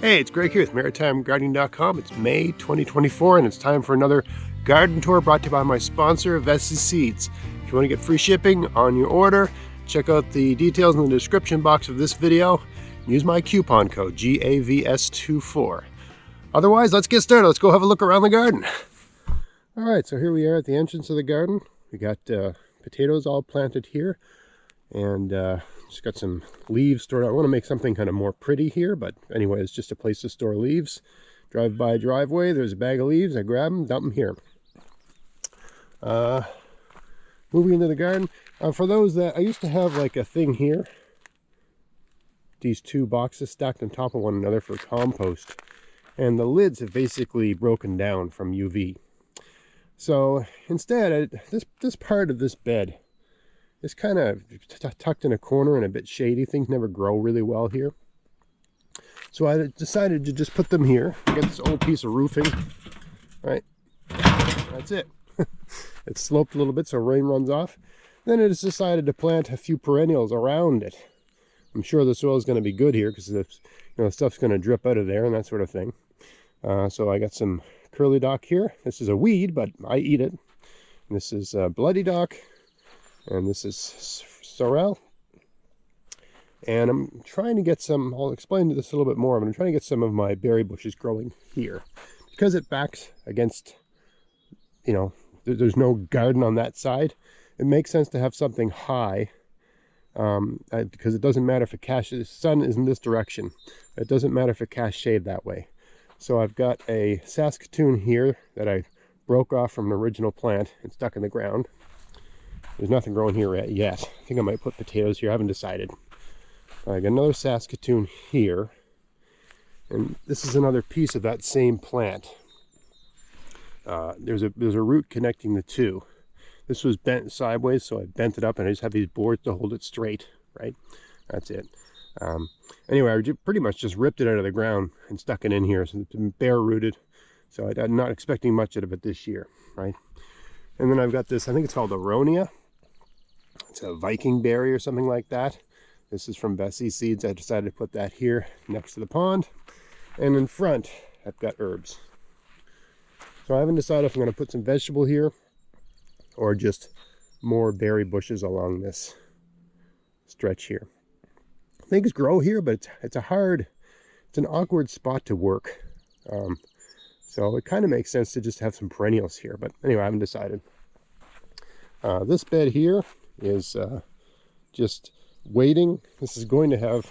Hey, it's Greg here with MaritimeGardening.com. It's May 2024 and it's time for another garden tour brought to you by my sponsor, Vessi Seeds. If you want to get free shipping on your order, check out the details in the description box of this video. Use my coupon code GAVS24. Otherwise, let's get started. Let's go have a look around the garden. All right, so here we are at the entrance of the garden. We got potatoes all planted here, and just got some leaves stored out. I want to make something kind of more pretty here, but anyway, it's just a place to store leaves. Drive by driveway, there's a bag of leaves. I grab them, dump them here. Moving into the garden. For those that, I used to have like a thing here. These two boxes stacked on top of one another for compost. And the lids have basically broken down from UV. So instead, this part of this bed is kind of tucked in a corner and a bit shady. Things never grow really well here. So I decided to just put them here. I got this old piece of roofing, right? That's it. It's sloped a little bit so rain runs off. Then I just decided to plant a few perennials around it. I'm sure the soil is going to be good here because the stuff's going to drip out of there and that sort of thing. So I got some curly dock here. This is a weed, but I eat it. And this is bloody dock. And this is sorrel. And I'm trying to get some, I'll explain this a little bit more, but I'm trying to get some of my berry bushes growing here. Because it backs against, there's no garden on that side, it makes sense to have something high. Because it doesn't matter if the sun is in this direction. It doesn't matter if it casts shade that way. So I've got a Saskatoon here that I broke off from an original plant and stuck in the ground. There's nothing growing here yet. I think I might put potatoes here. I haven't decided. I got another Saskatoon here. And this is another piece of that same plant. There's a root connecting the two. This was bent sideways, so I bent it up and I just have these boards to hold it straight, right? That's it. Anyway, I pretty much just ripped it out of the ground and stuck it in here. So it's been bare rooted. So I'm not expecting much out of it this year, right? And then I've got this, I think it's called Aronia. It's a Viking berry or something like that. This is from Vessi Seeds. I decided to put that here next to the pond. And in front, I've got herbs. So I haven't decided if I'm going to put some vegetable here or just more berry bushes along this stretch here. Things grow here, but it's an awkward spot to work. So it kind of makes sense to just have some perennials here. But anyway, I haven't decided. This bed here is just waiting. This is going to have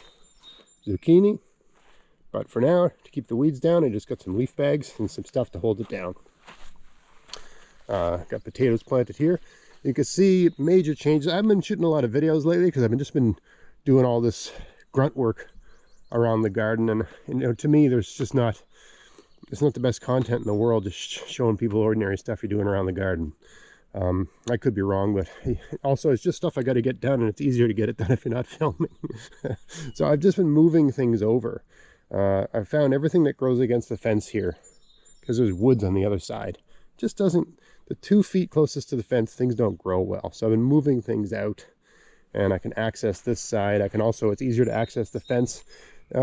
zucchini. But for now, to keep the weeds down, I just got some leaf bags and some stuff to hold it down. Got potatoes planted here. You can see major changes. I've been shooting a lot of videos lately because I've just been doing all this grunt work around the garden. And to me, it's not the best content in the world, just showing people ordinary stuff you're doing around the garden. I could be wrong, but also it's just stuff I got to get done, and it's easier to get it done if you're not filming. So I've just been moving things over. I found everything that grows against the fence here, because there's woods on the other side. Just doesn't, the 2 feet closest to the fence, things don't grow well. So I've been moving things out, and I can access this side. I can also, it's easier to access the fence.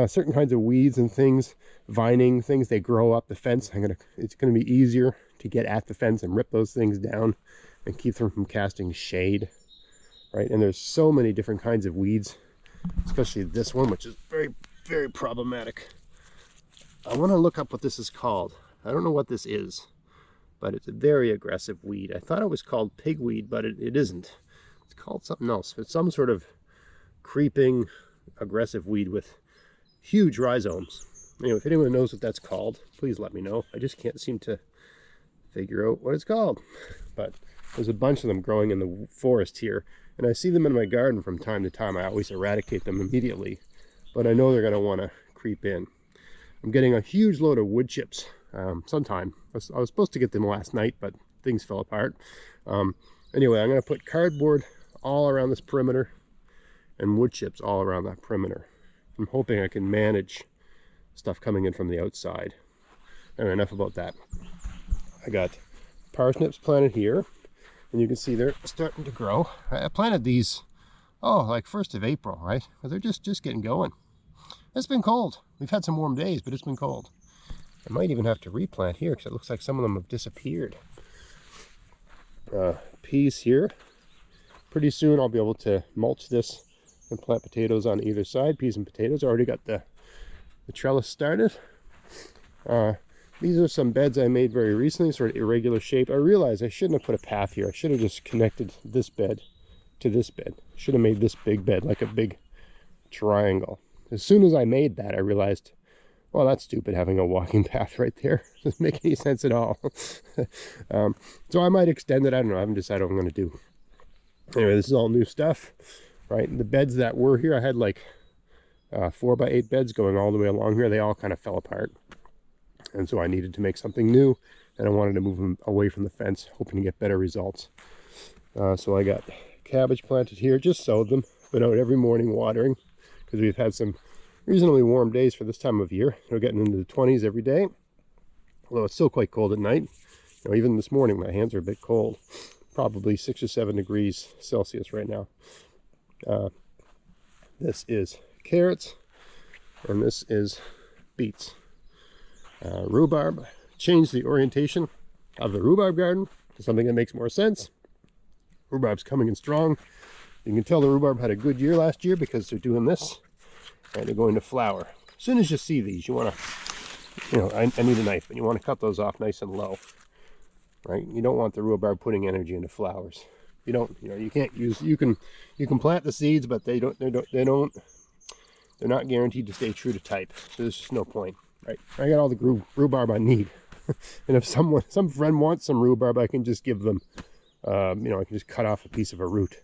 Certain kinds of weeds and things, vining things, they grow up the fence. It's gonna be easier to get at the fence and rip those things down and keep them from casting shade, right? And there's so many different kinds of weeds, especially this one, which is very, very problematic. I want to look up what this is called. I don't know what this is, but it's a very aggressive weed. I thought it was called pigweed, but it isn't. It's called something else. It's some sort of creeping, aggressive weed with huge rhizomes. Anyway, if anyone knows what that's called, please let me know. I just can't seem to figure out what it's called. But there's a bunch of them growing in the forest here, and I see them in my garden from time to time. I always eradicate them immediately, but I know they're going to want to creep in. I'm getting a huge load of wood chips sometime. I was supposed to get them last night, but things fell apart. Anyway, I'm going to put cardboard all around this perimeter and wood chips all around that perimeter. I'm hoping I can manage stuff coming in from the outside. Anyway, enough about that. I got parsnips planted here, and you can see they're starting to grow. I planted these, like 1st of April, right? But they're just getting going. It's been cold. We've had some warm days, but it's been cold. I might even have to replant here because it looks like some of them have disappeared. Peas here. Pretty soon I'll be able to mulch this and plant potatoes on either side. Peas and potatoes. I already got the trellis started. These are some beds I made very recently, sort of irregular shape. I realized I shouldn't have put a path here. I should have just connected this bed to this bed. Should have made this big bed like a big triangle. As soon as I made that, I realized, well, that's stupid having a walking path right there. Doesn't make any sense at all. So I might extend it. I don't know. I haven't decided what I'm going to do. Anyway, this is all new stuff, right? The beds that were here, I had like 4x8 beds going all the way along here. They all kind of fell apart. And so I needed to make something new, and I wanted to move them away from the fence, hoping to get better results. So I got cabbage planted here, just sowed them, been out every morning watering, because we've had some reasonably warm days for this time of year. We're getting into the 20s every day, although it's still quite cold at night. You know, even this morning, my hands are a bit cold, probably 6 or 7 degrees Celsius right now. This is carrots, and this is beets. Rhubarb. Changed the orientation of the rhubarb garden to something that makes more sense. Rhubarb's coming in strong. You can tell the rhubarb had a good year last year because they're doing this and they're going to flower. As soon as you see these, you want to, you know, I need a knife, but you want to cut those off nice and low, right? You don't want the rhubarb putting energy into flowers. You don't, you know, you can't use, you can plant the seeds, but they're not guaranteed to stay true to type. So there's just no point. Right, I got all the rhubarb I need, and if some friend wants some rhubarb, I can just give them, you know, I can just cut off a piece of a root.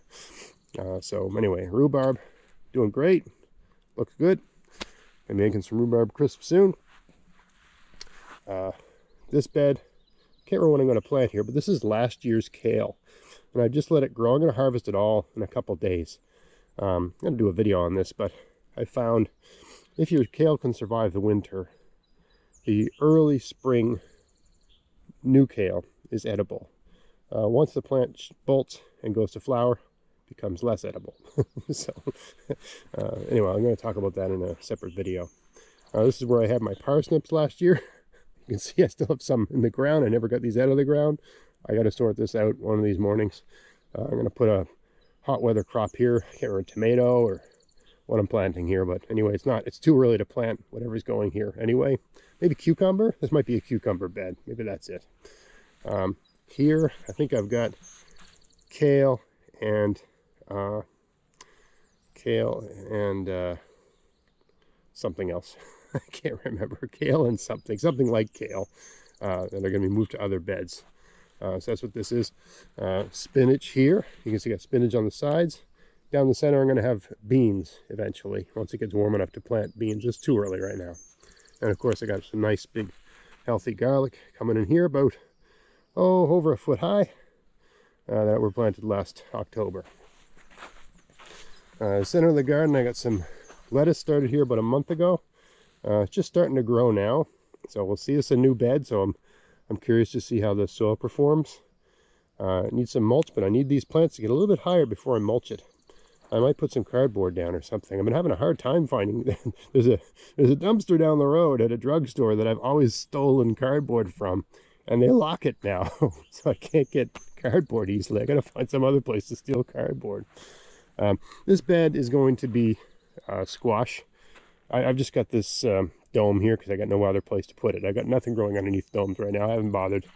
So anyway, rhubarb, doing great, looks good. I'm making some rhubarb crisp soon. This bed, can't remember what I'm going to plant here, but this is last year's kale, and I just let it grow. I'm going to harvest it all in a couple days. I'm going to do a video on this, but I found if your kale can survive the winter, the early spring new kale is edible. Once the plant bolts and goes to flower, it becomes less edible. So anyway, I'm going to talk about that in a separate video. This is where I had my parsnips last year. You can see I still have some in the ground. I never got these out of the ground. I got to sort this out one of these mornings. I'm going to put a hot weather crop here. I can't remember, tomato or what I'm planting here, but anyway, it's too early to plant whatever's going here anyway. Maybe cucumber. This might be a cucumber bed. Maybe that's it. Here I think I've got kale and something else. I can't remember. Kale and something like kale that are going to be moved to other beds. So that's what this is. Spinach here. You can see I got spinach on the sides. Down the center, I'm going to have beans eventually, once it gets warm enough to plant beans. It's too early right now. And of course, I got some nice, big, healthy garlic coming in here, about, over a foot high, that were planted last October. Center of the garden, I got some lettuce started here about a month ago. It's just starting to grow now. So we'll see. It's a new bed, so I'm curious to see how the soil performs. I need some mulch, but I need these plants to get a little bit higher before I mulch it. I might put some cardboard down or something. I've been having a hard time finding. There's a dumpster down the road at a drugstore that I've always stolen cardboard from, and they lock it now, so I can't get cardboard easily. I got to find some other place to steal cardboard. This bed is going to be squash. I've just got this dome here because I got no other place to put it. I got nothing growing underneath domes right now. I haven't bothered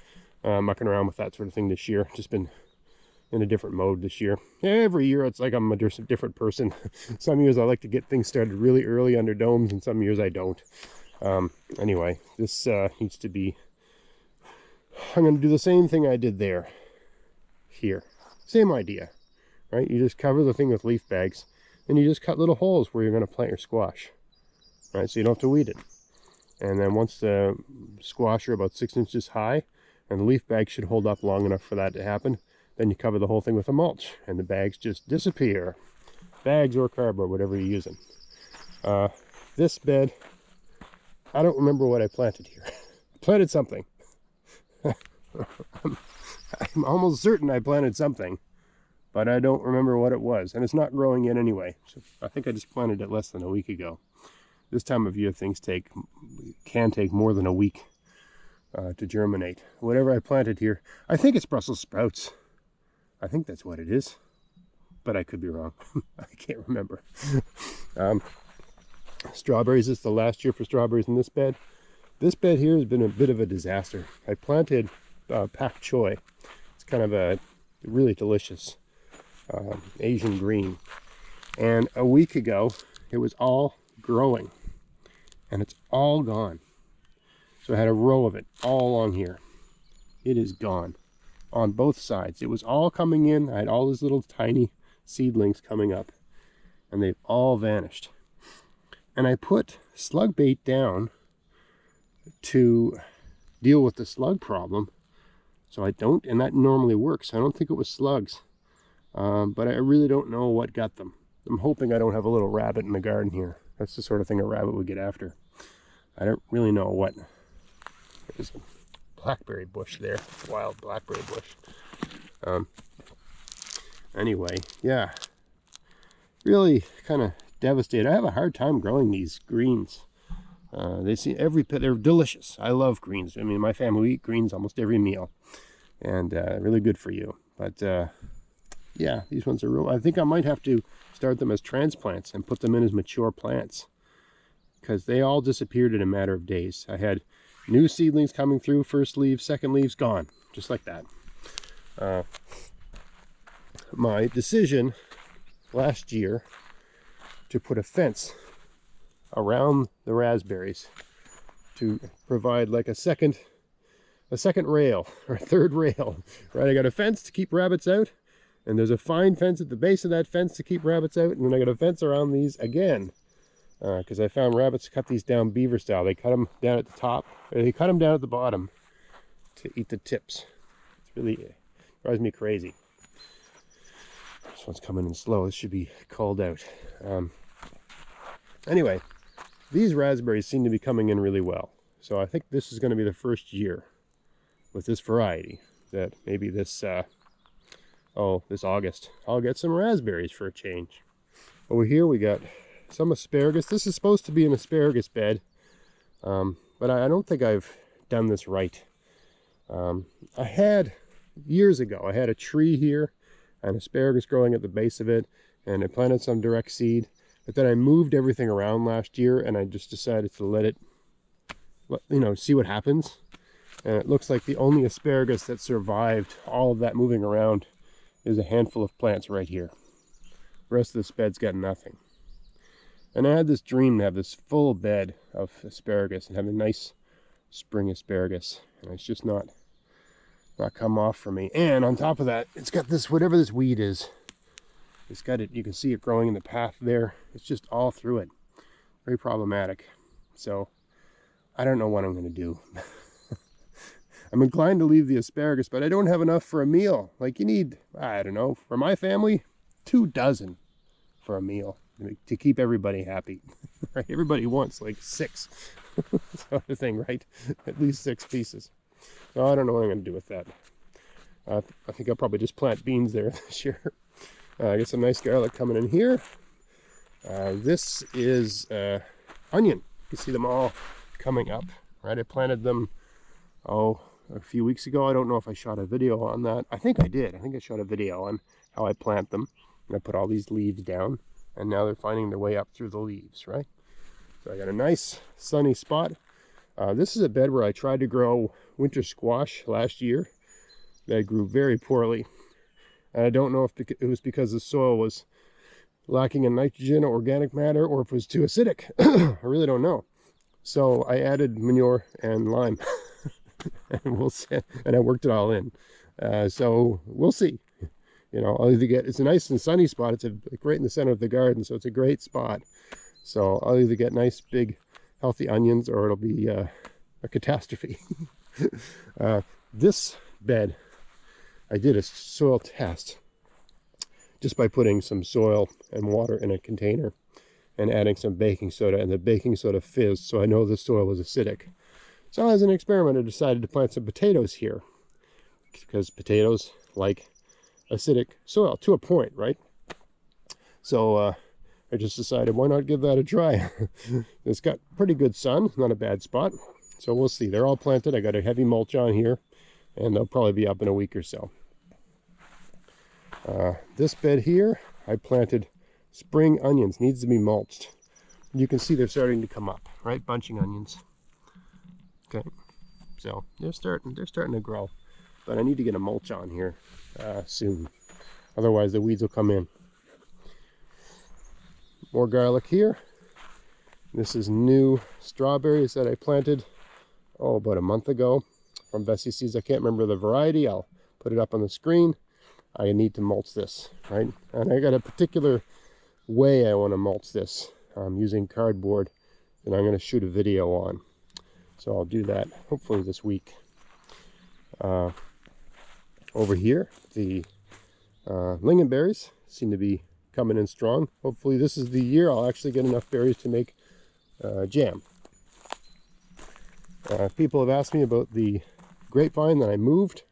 mucking around with that sort of thing this year. Just been in a different mode this year. Every year it's like I'm a different person. Some years I like to get things started really early under domes, and some years I don't. Anyway, this needs to be, I'm going to do the same thing I did there, here. Same idea, right? You just cover the thing with leaf bags, and you just cut little holes where you're going to plant your squash, right? So you don't have to weed it. And then once the squash are about 6 inches high, and the leaf bag should hold up long enough for that to happen, then you cover the whole thing with a mulch, and the bags just disappear. Bags or cardboard, whatever you're using. This bed, I don't remember what I planted here. I planted something. I'm almost certain I planted something, but I don't remember what it was, and it's not growing yet anyway. So I think I just planted it less than a week ago. this time of year things can take more than a week to germinate. Whatever I planted here, I think it's Brussels sprouts. I think that's what it is, but I could be wrong. I can't remember. Strawberries, this is the last year for strawberries in this bed. This bed here has been a bit of a disaster. I planted pak choi. It's kind of a really delicious Asian green. And a week ago, it was all growing. And it's all gone. So I had a row of it all on here. It is gone on both sides. It was all coming in. I had all these little tiny seedlings coming up. And they've all vanished. And I put slug bait down to deal with the slug problem. So I don't, and that normally works. I don't think it was slugs. But I really don't know what got them. I'm hoping I don't have a little rabbit in the garden here. That's the sort of thing a rabbit would get after. I don't really know what. There's a blackberry bush there. Wild blackberry bush. Anyway, yeah. Really kind of devastated. I have a hard time growing these greens. They see they're delicious. I love greens. I mean, my family, we eat greens almost every meal. And really good for you. But yeah, these ones are real. I think I might have to start them as transplants and put them in as mature plants, because they all disappeared in a matter of days. I had new seedlings coming through, first leaves, second leaves, gone, just like that. My decision last year to put a fence around the raspberries to provide like a second rail or a third rail, right? I got a fence to keep rabbits out, and there's a fine fence at the base of that fence to keep rabbits out, and then I got a fence around these again, because I found rabbits cut these down beaver style. They cut them down at the top, or they cut them down at the bottom to eat the tips. It's really drives me crazy. This one's coming in slow. This should be called out. Anyway, these raspberries seem to be coming in really well. So I think this is going to be the first year with this variety that maybe this August I'll get some raspberries for a change. Over here we got some asparagus. This is supposed to be an asparagus bed, but I don't think I've done this right. I had years ago, I had a tree here and asparagus growing at the base of it, and I planted some direct seed, but then I moved everything around last year, and I just decided to let it, you know, see what happens. And it looks like the only asparagus that survived all of that moving around is a handful of plants right here. The rest of this bed's got nothing. And I had this dream to have this full bed of asparagus and have a nice spring asparagus, and it's just not come off for me. And on top of that, it's got this, whatever this weed is, it's got it, you can see it growing in the path there. It's just all through it. Very problematic. So I don't know what I'm going to do. I'm inclined to leave the asparagus, but I don't have enough for a meal. Like, you need, I don't know, for my family, 2 dozen for a meal to keep everybody happy. Right? Everybody wants like 6. Sort of thing, right? At least 6 pieces. So I don't know what I'm going to do with that. I think I'll probably just plant beans there this year. I get some nice garlic coming in here. This is onion. You can see them all coming up, right? I planted them, a few weeks ago. I don't know if I shot a video on that. I think I did. I think I shot a video on how I plant them. And I put all these leaves down, and now they're finding their way up through the leaves, right? So I got a nice sunny spot. This is a bed where I tried to grow winter squash last year. That grew very poorly. And I don't know if it was because the soil was lacking in nitrogen or organic matter, or if it was too acidic. I really don't know. So I added manure and lime. And we'll see, and I worked it all in. So we'll see. You know, I'll either get, it's a nice and sunny spot. It's like right in the center of the garden, so it's a great spot. So I'll either get nice, big, healthy onions, or it'll be a catastrophe. This bed, I did a soil test just by putting some soil and water in a container and adding some baking soda, and the baking soda fizzed, so I know the soil was acidic. So as an experiment, I decided to plant some potatoes here, because potatoes like acidic soil to a point, right? So I just decided, why not give that a try? It's got pretty good sun, not a bad spot. So we'll see. They're all planted. I got a heavy mulch on here, and they'll probably be up in a week or so. This bed here, I planted spring onions. Needs to be mulched. You can see they're starting to come up, right? Bunching onions. Okay, so they're starting to grow, but I need to get a mulch on here soon. Otherwise, the weeds will come in. More garlic here. This is new strawberries that I planted, about a month ago from Bessie Seeds. I can't remember the variety. I'll put it up on the screen. I need to mulch this, right? And I got a particular way I want to mulch this. I'm using cardboard, and I'm going to shoot a video on. So I'll do that hopefully this week. Over here, the lingonberries seem to be coming in strong. Hopefully this is the year I'll actually get enough berries to make jam. People have asked me about the grapevine that I moved,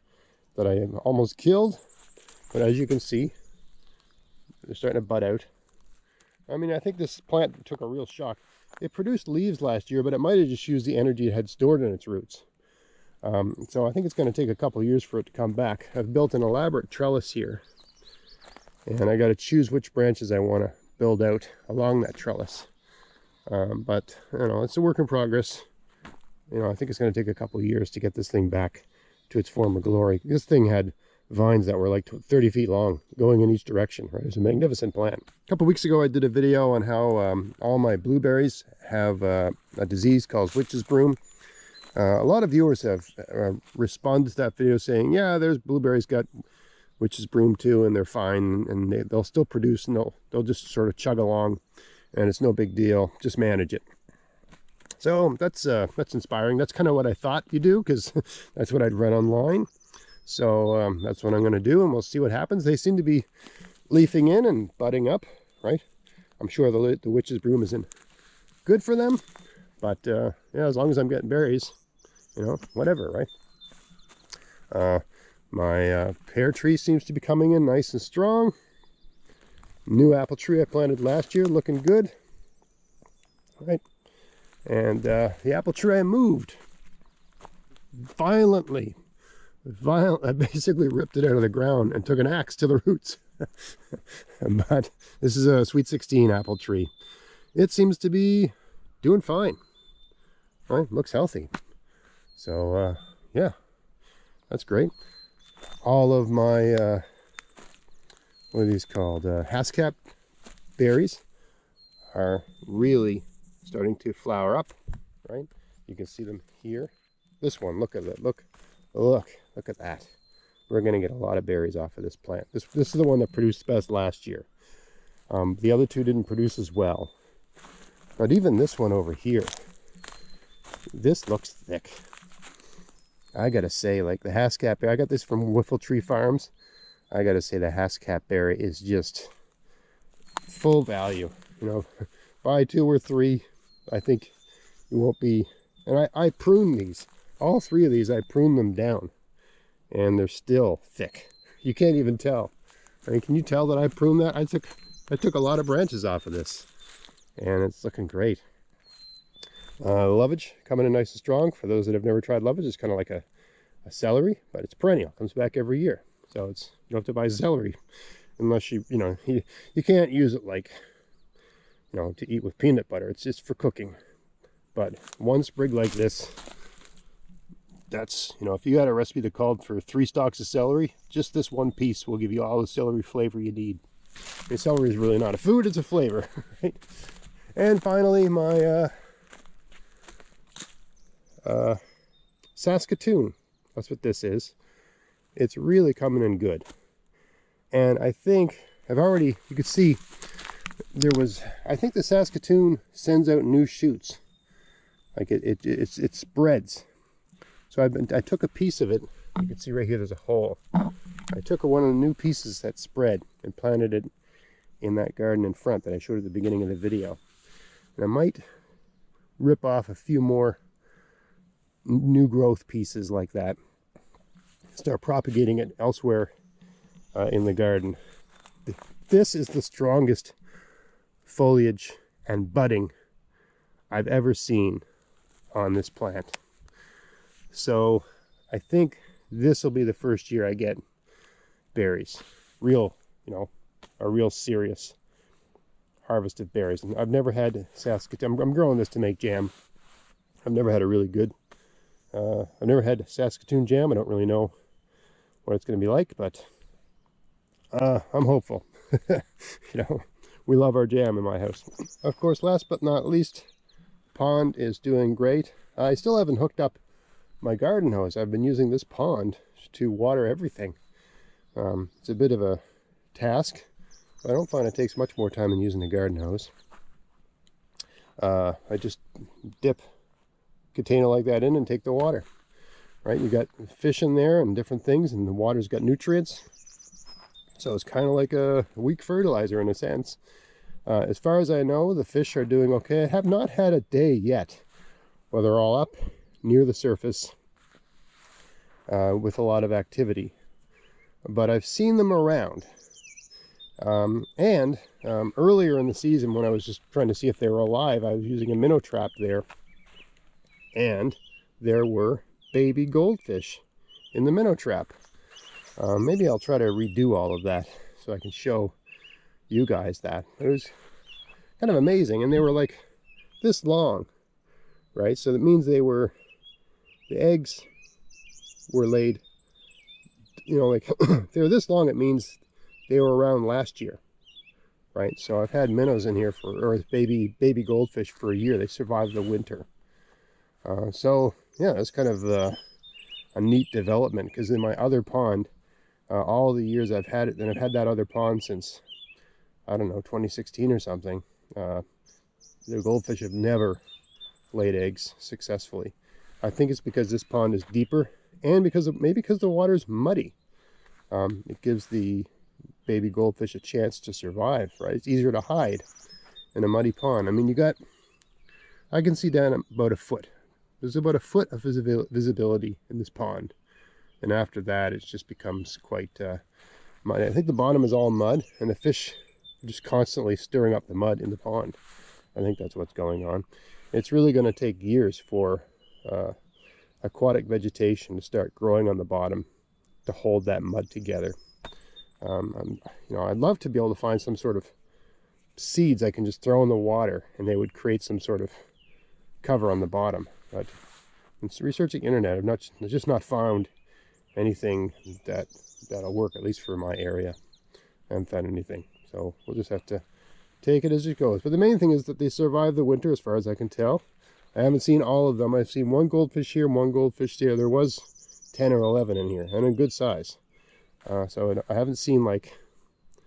that I almost killed, but as you can see, they're starting to bud out. I mean, I think this plant took a real shock. It produced leaves last year, but it might have just used the energy it had stored in its roots. So I think it's going to take a couple years for it to come back. I've built an elaborate trellis here, and I got to choose which branches I want to build out along that trellis. But, you know, it's a work in progress. You know, I think it's going to take a couple years to get this thing back to its former glory. This thing had vines that were like 30 feet long, going in each direction, right? It was a magnificent plant. A couple weeks ago, I did a video on how all my blueberries have a disease called witch's broom. A lot of viewers have responded to that video saying, yeah, there's blueberries got witch's broom too, and they're fine, and they'll still produce, and they'll just sort of chug along, and it's no big deal, just manage it. So that's inspiring. That's kind of what I thought you do, because that's what I'd read online. So that's what I'm going to do, and we'll see what happens. They seem to be leafing in and budding up, right? I'm sure the witch's broom isn't good for them, but yeah, as long as I'm getting berries, you know, whatever, right? My pear tree seems to be coming in nice and strong. New apple tree I planted last year, looking good, right? And the apple tree I moved violently. I basically ripped it out of the ground and took an axe to the roots. But this is a Sweet 16 apple tree. It seems to be doing fine. Right? Looks healthy. So yeah, that's great. All of my what are these called? Haskap berries are really starting to flower up. Right? You can see them here. This one, look at it. Look at that. We're going to get a lot of berries off of this plant. This is the one that produced best last year. The other two didn't produce as well. But even this one over here, this looks thick. I gotta say, like the Haskap berry, I got this from Whiffle Tree Farms. I gotta say the Haskap berry is just full value. You know, buy 2 or 3. I think you won't be. And I prune these. All 3 of these, I pruned them down, and they're still thick. You can't even tell. I mean, can you tell that I pruned that? I took a lot of branches off of this, and it's looking great. Lovage coming in nice and strong. For those that have never tried lovage, it's kind of like a celery, but it's perennial. Comes back every year, so it's, you don't have to buy celery unless you can't use it like, you know, to eat with peanut butter. It's just for cooking. But one sprig like this, that's, you know, if you had a recipe that called for 3 stalks of celery, just this one piece will give you all the celery flavor you need. I mean, celery is really not a food, it's a flavor, right? And finally, my Saskatoon. That's what this is. It's really coming in good. And I think you could see I think the Saskatoon sends out new shoots. Like it spreads. So I took a piece of it. You can see right here there's a hole. I took one of the new pieces that spread and planted it in that garden in front that I showed at the beginning of the video. And I might rip off a few more new growth pieces like that. Start propagating it elsewhere in the garden. This is the strongest foliage and budding I've ever seen on this plant. So I think this will be the first year I get berries. Real, a real serious harvest of berries. And I've never had Saskatoon. I'm growing this to make jam. I've never had a really good, I've never had Saskatoon jam. I don't really know what it's going to be like, but I'm hopeful. We love our jam in my house. Of course, last but not least, pond is doing great. I still haven't hooked up my garden hose. I've been using this pond to water everything. It's a bit of a task. I don't find it takes much more time than using a garden hose. I just dip a container like that in and take the water. Right, you got fish in there and different things, and the water's got nutrients. So it's kind of like a weak fertilizer in a sense. As far as I know, the fish are doing okay. I have not had a day yet where they're all up near the surface with a lot of activity. But I've seen them around. Earlier in the season, when I was just trying to see if they were alive, I was using a minnow trap there. And there were baby goldfish in the minnow trap. Maybe I'll try to redo all of that so I can show you guys that. It was kind of amazing, and they were like this long, right? So that means the eggs were laid, like if they were this long, it means they were around last year, right? So I've had minnows in here or baby goldfish for a year. They survived the winter. So yeah, that's kind of a neat development, because in my other pond, all the years I've had it, and I've had that other pond since, I don't know, 2016 or something, the goldfish have never laid eggs successfully. I think it's because this pond is deeper, and because the water's muddy. It gives the baby goldfish a chance to survive, right? It's easier to hide in a muddy pond. I mean, I can see down about a foot. There's about a foot of visibility in this pond. And after that, it just becomes quite muddy. I think the bottom is all mud, and the fish are just constantly stirring up the mud in the pond. I think that's what's going on. It's really going to take years for aquatic vegetation to start growing on the bottom to hold that mud together. I'd love to be able to find some sort of seeds I can just throw in the water, and they would create some sort of cover on the bottom. But in researching internet, I've just not found anything that'll work, at least for my area. I haven't found anything, so we'll just have to take it as it goes. But the main thing is that they survive the winter, as far as I can tell. I haven't seen all of them. I've seen one goldfish here, one goldfish there. There was 10 or 11 in here, and a good size. So I haven't seen like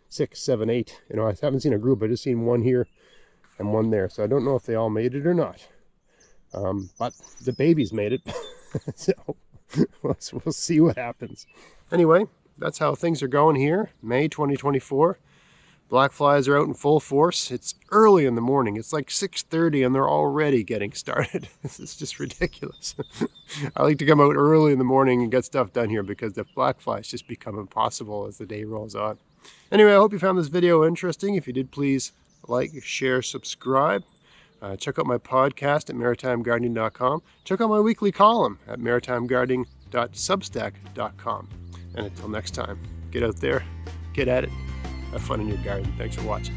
6, 7, 8. I haven't seen a group. I just seen one here and one there. So I don't know if they all made it or not. But the babies made it. So we'll see what happens. Anyway, that's how things are going here. May 2024. Black flies are out in full force. It's early in the morning. It's like 6:30 and they're already getting started. This is just ridiculous. I like to come out early in the morning and get stuff done here, because the black flies just become impossible as the day rolls on. Anyway, I hope you found this video interesting. If you did, please like, share, subscribe. Check out my podcast at maritimegardening.com. Check out my weekly column at maritimegardening.substack.com. And until next time, get out there, get at it, have fun in your garden. Thanks for watching.